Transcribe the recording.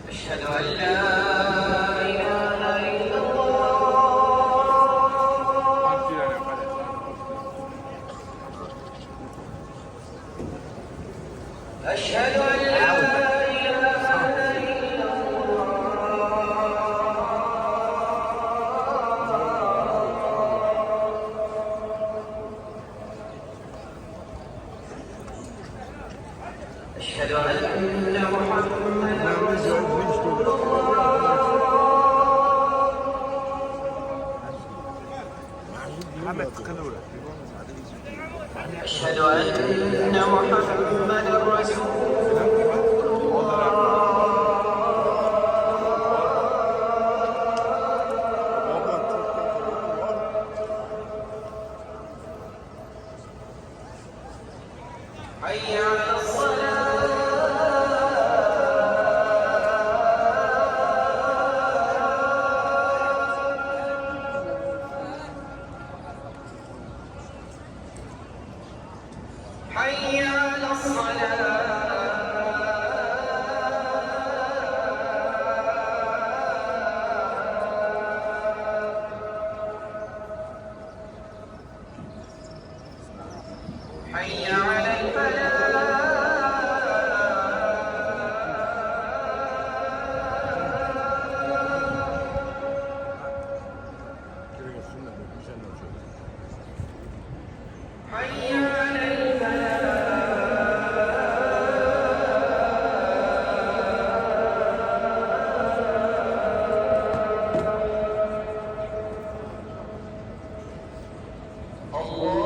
أشهد أن لا أشهد أن لا إله إلا الله أشهد أن محمدا رسول الله أشهد أن محمدا رسول الله حي على الصلاة حي على الصلاة حي على الفلاح حي على الفلاح الله